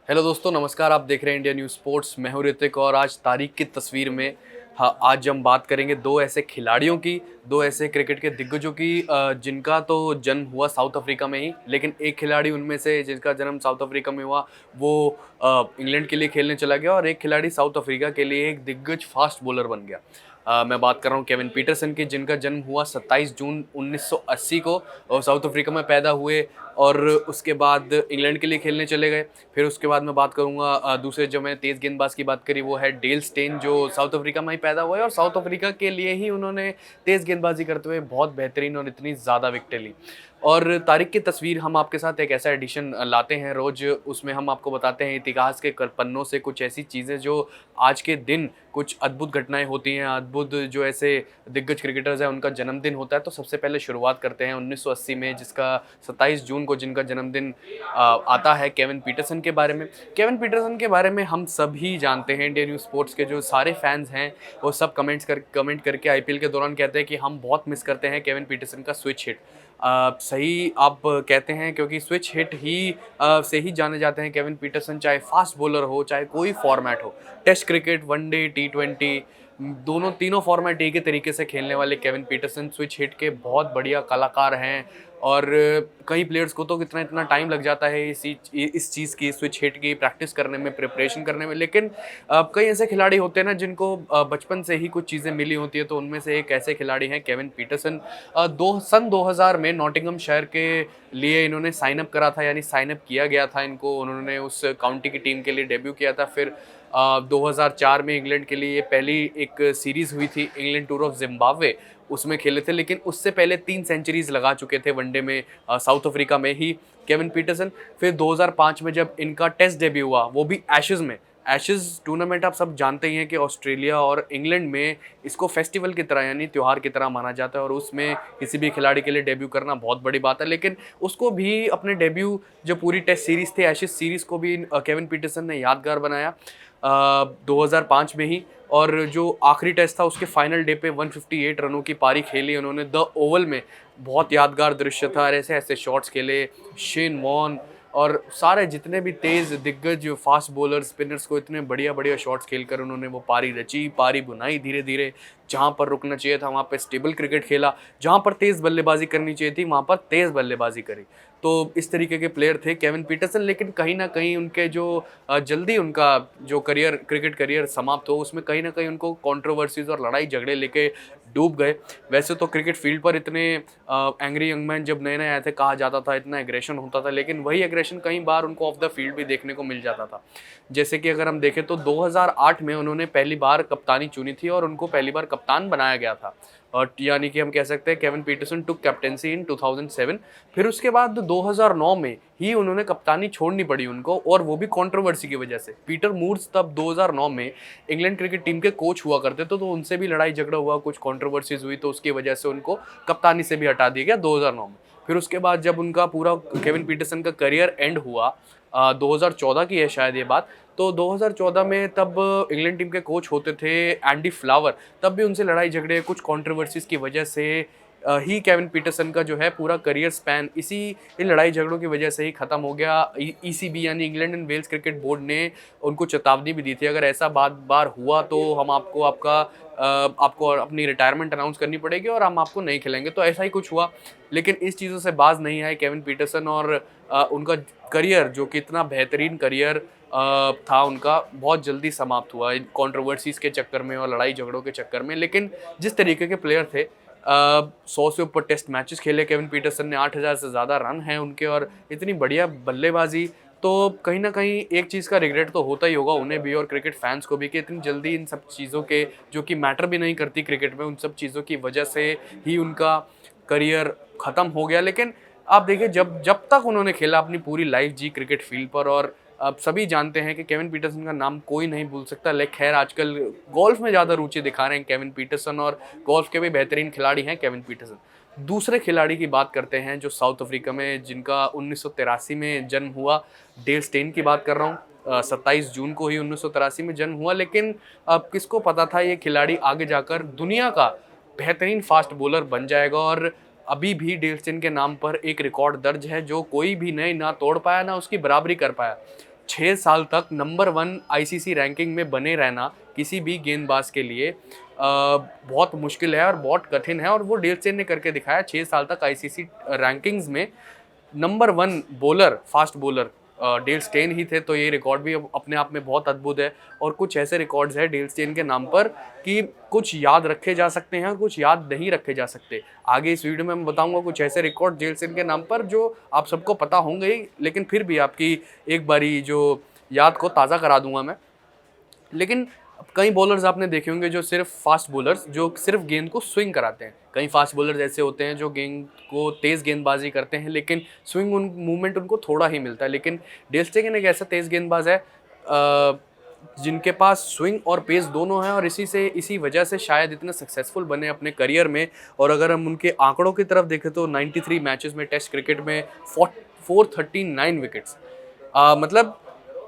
Hello दोस्तों, नमस्कार। आप देख रहे हैं इंडिया न्यूज़ स्पोर्ट्स। मैं हूं ऋतिक और आज तारीख की तस्वीर में हाँ, आज हम बात करेंगे दो ऐसे खिलाड़ियों की, दो ऐसे क्रिकेट के दिग्गजों की जिनका तो जन्म हुआ साउथ अफ्रीका में ही, लेकिन एक खिलाड़ी उनमें से जिसका जन्म साउथ अफ्रीका में हुआ वो इंग्लैंड के लिए खेलने चला गया और एक खिलाड़ी साउथ अफ्रीका के लिए एक दिग्गज फास्ट बॉलर बन गया। मैं बात कर रहा हूँ केविन पीटरसन की, जिनका जन्म हुआ 27 जून 1980 को और साउथ अफ्रीका में पैदा हुए और उसके बाद इंग्लैंड के लिए खेलने चले गए। फिर उसके बाद मैं बात करूँगा दूसरे, जो मैंने तेज़ गेंदबाज की बात करी, वो है डेल स्टेन, जो साउथ अफ्रीका में ही पैदा हुए और साउथ अफ्रीका के लिए ही उन्होंने तेज़ गेंदबाजी करते हुए बहुत बेहतरीन और इतनी ज़्यादा विकेटें ली। और तारीख की तस्वीर हम आपके साथ एक ऐसा एडिशन लाते हैं रोज़, उसमें हम आपको बताते हैं इतिहास के पन्नों से कुछ ऐसी चीज़ें जो आज के दिन कुछ अद्भुत घटनाएं होती हैं, अद्भुत जो ऐसे दिग्गज क्रिकेटर्स हैं उनका जन्मदिन होता है। तो सबसे पहले शुरुआत करते हैं 1980 में, जिसका 27 जून को जिनका जन्मदिन आता है, केविन पीटरसन के बारे में। केविन पीटरसन के बारे में हम सभी जानते हैं, इंडियन न्यूज़ स्पोर्ट्स के जो सारे फैंस हैं वो सब कमेंट करके आईपीएल के दौरान कहते हैं कि हम बहुत मिस करते हैं केविन पीटरसन का स्विच हिट। सही आप कहते हैं, क्योंकि स्विच हिट ही से ही जाने जाते हैं केविन पीटरसन, चाहे फास्ट बॉलर हो चाहे कोई फॉर्मेट हो। टेस्ट क्रिकेट, वनडे, टी20, दोनों तीनों फॉर्मेट एक ही तरीके से खेलने वाले केविन पीटरसन स्विच हिट के बहुत बढ़िया कलाकार हैं। और कई प्लेयर्स को तो इतना इतना टाइम लग जाता है इस चीज़ की, स्विच हिट की प्रैक्टिस करने में, प्रिपरेशन करने में। लेकिन कई ऐसे खिलाड़ी होते हैं ना जिनको बचपन से ही कुछ चीज़ें मिली होती है, तो उनमें से एक ऐसे खिलाड़ी हैं केविन पीटरसन। सन 2000 में नॉटिंघमशायर के लिए इन्होंने साइन अप करा था, यानी साइन अप किया गया था इनको। उन्होंने उस काउंटी की टीम के लिए डेब्यू किया था। फिर 2004 में इंग्लैंड के लिए पहली एक सीरीज़ हुई थी, इंग्लैंड टूर ऑफ जिम्बाब्वे, उसमें खेले थे। लेकिन उससे पहले 3 सेंचुरीज़ लगा चुके थे वनडे में साउथ अफ्रीका में ही केविन पीटरसन। फिर 2005 में जब इनका टेस्ट डेब्यू हुआ, वो भी एशेज़ में। एशेज़ टूर्नामेंट आप सब जानते ही हैं कि ऑस्ट्रेलिया और इंग्लैंड में इसको फेस्टिवल की तरह, यानी त्योहार की तरह माना जाता है और उसमें किसी भी खिलाड़ी के लिए डेब्यू करना बहुत बड़ी बात है। लेकिन उसको भी अपने डेब्यू, जो पूरी टेस्ट सीरीज़ थी, एशेज़ सीरीज़ को भी केविन पीटरसन ने यादगार बनाया 2005 में ही। और जो आखिरी टेस्ट था उसके फाइनल डे पे 158 रनों की पारी खेली उन्होंने द ओवल में। बहुत यादगार दृश्य था और ऐसे ऐसे शॉट्स खेले शेन वॉर्न और सारे जितने भी तेज़ दिग्गज फास्ट बॉलर स्पिनर्स को इतने बढ़िया बढ़िया शॉट्स खेलकर उन्होंने वो पारी रची, पारी बुनाई धीरे धीरे। जहाँ पर रुकना चाहिए था वहाँ पे स्टेबल क्रिकेट खेला, जहाँ पर तेज़ बल्लेबाजी करनी चाहिए थी वहाँ पर तेज़ बल्लेबाजी करी। तो इस तरीके के प्लेयर थे केविन पीटरसन। लेकिन कहीं न कहीं उनके जो जल्दी उनका जो क्रिकेट करियर समाप्त हो, उसमें कहीं न कहीं उनको कंट्रोवर्सीज़ और लड़ाई झगड़े लेके डूब गए। वैसे तो क्रिकेट फील्ड पर इतने एंग्री यंग मैन जब नए-नए आए थे कहा जाता था, इतना एग्रेशन होता था, लेकिन वही एग्रेशन कई बार उनको ऑफ द फील्ड भी देखने को मिल जाता था। जैसे कि अगर हम देखें तो 2008 में उन्होंने पहली बार कप्तानी चुनी थी और उनको पहली बार कप्तान बनाया गया था। और यानी कि हम कह सकते हैं केविन पीटरसन टुक कैप्टेंसी इन 2007। फिर उसके बाद 2009 में ही उन्होंने कप्तानी छोड़नी पड़ी उनको, और वो भी कंट्रोवर्सी की वजह से। पीटर मूर्स तब 2009 में इंग्लैंड क्रिकेट टीम के कोच हुआ करते थे, तो उनसे भी लड़ाई झगड़ा हुआ, कुछ कंट्रोवर्सीज हुई, तो उसकी वजह से उनको कप्तानी से भी हटा दिया गया 2009 में। फिर उसके बाद जब उनका पूरा केविन पीटरसन का करियर एंड हुआ, 2014 की है शायद ये बात, तो 2014 में तब इंग्लैंड टीम के कोच होते थे एंडी फ्लावर। तब भी उनसे लड़ाई झगड़े, कुछ कंट्रोवर्सीज की वजह से ही केविन पीटरसन का जो है पूरा करियर स्पैन इन लड़ाई झगड़ों की वजह से ही खत्म हो गया। ईसीबी यानी England and Wales cricket board ने उनको चेतावनी भी दी थी, अगर ऐसा बार हुआ तो हम आपको अपनी रिटायरमेंट अनाउंस करनी पड़ेगी और हम आपको नहीं खिलाएंगे। तो ऐसा ही कुछ हुआ, लेकिन इस चीज़ों से बाज नहीं आए केविन पीटरसन। और उनका करियर, जो कि इतना बेहतरीन करियर था उनका, बहुत जल्दी समाप्त हुआ इन कंट्रोवर्सीज़ के चक्कर में और लड़ाई झगड़ों के चक्कर में। लेकिन जिस तरीके के प्लेयर थे, 100 से ऊपर टेस्ट मैचेस खेले केविन पीटरसन ने, 8000 से ज़्यादा रन हैं उनके और इतनी बढ़िया बल्लेबाजी। तो कहीं न कहीं एक चीज़ का रिग्रेट तो होता ही होगा उन्हें भी और क्रिकेट फैंस को भी, कि इतनी जल्दी इन सब चीज़ों के, जो कि मैटर भी नहीं करती क्रिकेट में, उन सब चीज़ों की वजह से ही उनका करियर ख़त्म हो गया। लेकिन आप देखिए, जब जब तक उन्होंने खेला, अपनी पूरी लाइफ जी क्रिकेट फील्ड पर। और अब सभी जानते हैं कि केविन पीटरसन का नाम कोई नहीं भूल सकता। लेकिन खैर, आजकल गोल्फ में ज़्यादा रुचि दिखा रहे हैं केविन पीटरसन, और गोल्फ के भी बेहतरीन खिलाड़ी हैं केविन पीटरसन। दूसरे खिलाड़ी की बात करते हैं जो साउथ अफ्रीका में, जिनका 1983 में जन्म हुआ, डेल स्टेन की बात कर रहा हूँ। 27 जून को ही 1983 में जन्म हुआ। लेकिन अब किसको पता था ये खिलाड़ी आगे जाकर दुनिया का बेहतरीन फास्ट बॉलर बन जाएगा। और अभी भी डेल स्टेन के नाम पर एक रिकॉर्ड दर्ज है जो कोई भी नहीं ना तोड़ पाया, ना उसकी बराबरी कर पाया। 6 साल तक नंबर 1 आईसीसी रैंकिंग में बने रहना किसी भी गेंदबाज के लिए बहुत मुश्किल है और बहुत कठिन है, और वो डेल स्टेन ने करके दिखाया। 6 साल तक आईसीसी रैंकिंग्स में number 1 bowler, fast bowler Dale Steyn ही थे, तो ये रिकॉर्ड भी अपने आप में बहुत अद्भुत है। और कुछ ऐसे रिकॉर्ड्स हैं डेल स्टेन के नाम पर कि कुछ याद रखे जा सकते हैं और कुछ याद नहीं रखे जा सकते। आगे इस वीडियो में मैं बताऊंगा कुछ ऐसे रिकॉर्ड डेल स्टेन के नाम पर जो आप सबको पता होंगे ही, लेकिन फिर भी आपकी एक बारी जो याद को ताज़ा करा दूंगा मैं। लेकिन कई बॉलर्स आपने देखे होंगे जो सिर्फ फास्ट बॉलर्स जो सिर्फ गेंद को स्विंग कराते हैं। कई फास्ट बॉलर्स ऐसे होते हैं जो गेंद को तेज़ गेंदबाजी करते हैं, लेकिन स्विंग मूवमेंट उनको थोड़ा ही मिलता है। लेकिन डेल स्टेन एक ऐसा तेज़ गेंदबाज है जिनके पास स्विंग और पेस दोनों हैं, और इसी वजह से शायद इतने सक्सेसफुल बने अपने करियर में। और अगर हम उनके आंकड़ों की तरफ देखें तो 93 मैचेस में टेस्ट क्रिकेट में 439 विकेट्स, मतलब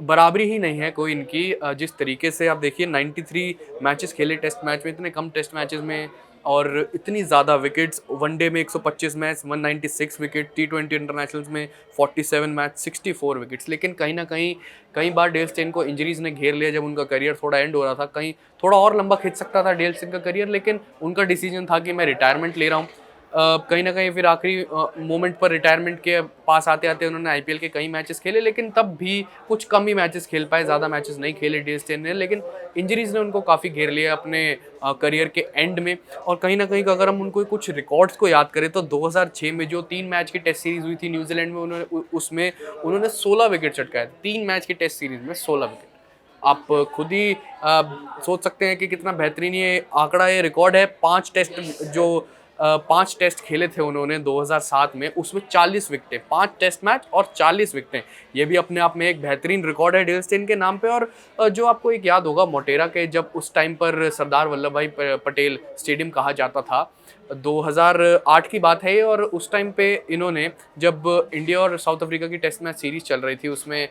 बराबरी ही नहीं है कोई इनकी। जिस तरीके से आप देखिए 93 मैचेस खेले टेस्ट मैच में, इतने कम टेस्ट मैचेस में, और इतनी ज़्यादा विकेट्स। वनडे में 125 मैच 196 विकेट, T20 इंटरनेशनल्स में 47 मैच 64 विकेट्स। लेकिन कहीं ना कहीं कई बार डेल स्टेन को इंजरीज ने घेर लिया जब उनका करियर थोड़ा एंड हो रहा था। कहीं थोड़ा और लंबा खिंच सकता था डेल स्टेन का करियर, लेकिन उनका डिसीजन था कि मैं रिटायरमेंट ले रहा हूँ। कहीं ना कहीं फिर आखिरी मोमेंट पर रिटायरमेंट के पास आते आते उन्होंने आईपीएल के कई मैचेस खेले, लेकिन तब भी कुछ कम ही मैचेस खेल पाए, ज़्यादा मैचेस नहीं खेले डेल स्टेन ने। लेकिन इंजरीज ने उनको काफ़ी घेर लिया अपने करियर के एंड में। और कहीं ना कहीं अगर हम उनको कुछ रिकॉर्ड्स को याद करें तो 2006 में जो 3 मैच की टेस्ट सीरीज हुई थी न्यूजीलैंड में, उसमें उन्होंने 16 विकेट चटकाए। 3 मैच की टेस्ट सीरीज में 16 विकेट। आप खुद ही सोच सकते हैं कि कितना बेहतरीन ये आंकड़ा, ये रिकॉर्ड है। 5 टेस्ट खेले थे उन्होंने 2007 में, उसमें 40 विकेटें, 5 टेस्ट मैच और 40 विकेटें। ये भी अपने आप में एक बेहतरीन रिकॉर्ड है डेल स्टेन के नाम पे। और जो आपको एक याद होगा मोटेरा के, जब उस टाइम पर सरदार वल्लभ भाई पटेल स्टेडियम कहा जाता था, 2008 की बात है ये। और उस टाइम पे इन्होंने, जब इंडिया और साउथ अफ्रीका की टेस्ट मैच सीरीज चल रही थी, उसमें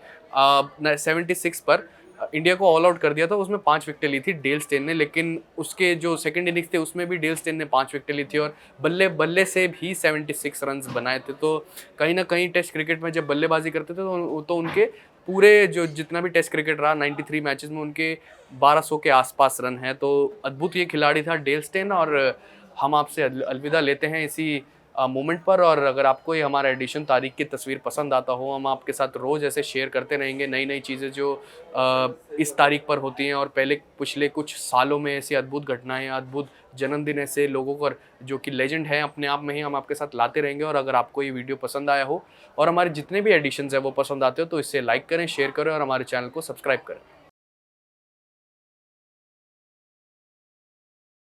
76 पर इंडिया को ऑल आउट कर दिया था। उसमें 5 विकेटें ली थी डेल स्टेन ने, लेकिन उसके जो सेकंड इनिंग्स थे उसमें भी डेल स्टेन ने 5 विकेटें ली थी और बल्ले बल्ले से भी 76 रन्स बनाए थे। तो कहीं ना कहीं टेस्ट क्रिकेट में जब बल्लेबाजी करते थे तो उनके पूरे जो जितना भी टेस्ट क्रिकेट रहा 93 मैचेस में, उनके 1200 के आसपास रन है। तो अद्भुत ये खिलाड़ी था डेल स्टेन। और हम आपसे अलविदा लेते हैं इसी मोमेंट पर। और अगर आपको ये हमारा एडिशन तारीख की तस्वीर पसंद आता हो, हम आपके साथ रोज़ ऐसे शेयर करते रहेंगे नई नई चीज़ें जो इस तारीख पर होती हैं। और पिछले कुछ सालों में ऐसी अद्भुत घटनाएं, अद्भुत जन्मदिन ऐसे लोगों को जो कि लेजेंड हैं अपने आप में ही, हम आपके साथ लाते रहेंगे। और अगर आपको ये वीडियो पसंद आया हो और हमारे जितने भी एडिशंस हैं वो पसंद आते हो, तो इसे लाइक करें, शेयर करें और हमारे चैनल को सब्सक्राइब करें।